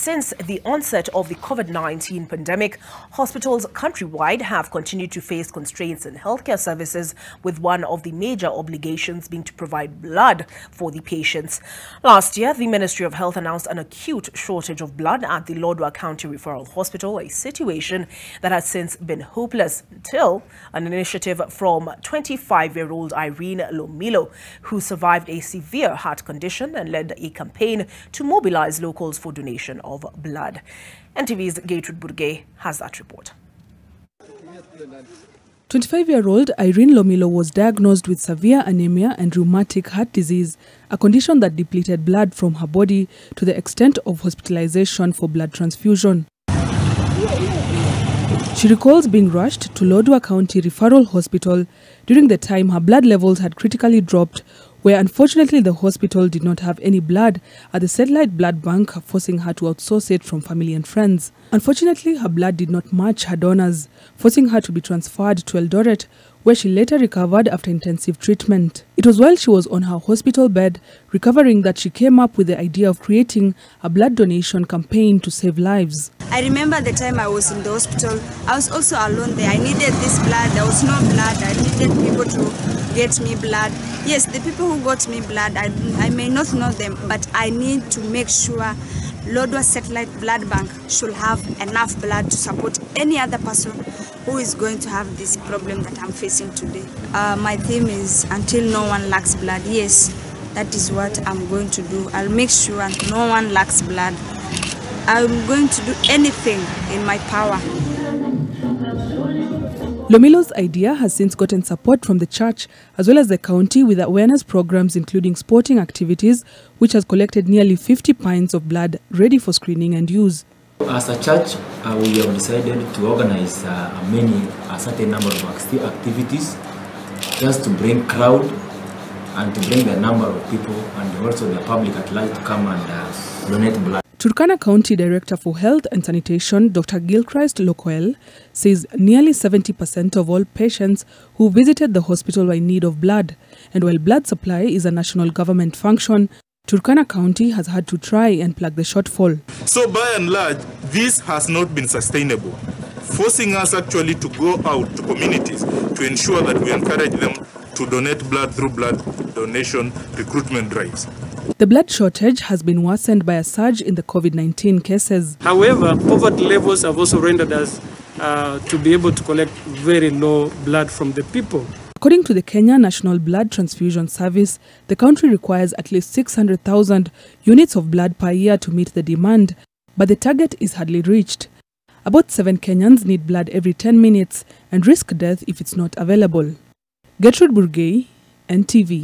since the onset of the COVID-19 pandemic, hospitals countrywide have continued to face constraints in healthcare services, with one of the major obligations being to provide blood for the patients. Last year, the Ministry of Health announced an acute shortage of blood at the Lodwar County Referral Hospital, a situation that has since been hopeless until an initiative from 25-year-old Irene Lomilo, who survived a severe heart condition and led a campaign to mobilize locals for donation of blood. NTV's Lodwar has that report. 25-year-old Irene Lomilo was diagnosed with severe anemia and rheumatic heart disease, a condition that depleted blood from her body to the extent of hospitalization for blood transfusion. She recalls being rushed to Lodwar County Referral Hospital during the time her blood levels had critically dropped, where unfortunately the hospital did not have any blood at the satellite blood bank, forcing her to outsource it from family and friends. Unfortunately, her blood did not match her donors, forcing her to be transferred to Eldoret, where she later recovered after intensive treatment. It was while she was on her hospital bed recovering that she came up with the idea of creating a blood donation campaign to save lives. I remember the time I was in the hospital, I was also alone there. I needed this blood, there was no blood, I needed people to get me blood. Yes, the people who got me blood, I may not know them, but I need to make sure Lodwar Satellite Blood Bank should have enough blood to support any other person who is going to have this problem that I'm facing today. My theme is until no one lacks blood. Yes, that is what I'm going to do. I'll make sure no one lacks blood. I'm going to do anything in my power. Lomilo's idea has since gotten support from the church as well as the county, with awareness programs including sporting activities, which has collected nearly 50 pints of blood ready for screening and use. As a church, we have decided to organize a certain number of activities just to bring crowd and to bring the number of people and also the public at large to come and donate blood. Turkana County Director for Health and Sanitation, Dr. Gilchrist Locoel, says nearly 70% of all patients who visited the hospital were in need of blood. And while blood supply is a national government function, Turkana County has had to try and plug the shortfall. So by and large, this has not been sustainable, forcing us actually to go out to communities to ensure that we encourage them to donate blood through blood donation recruitment drives. The blood shortage has been worsened by a surge in the COVID-19 cases. However, poverty levels have also rendered us to be able to collect very low blood from the people. According to the Kenya National Blood Transfusion Service, the country requires at least 600,000 units of blood per year to meet the demand, but the target is hardly reached. About 7 Kenyans need blood every 10 minutes and risk death if it's not available. Lodwar, NTV.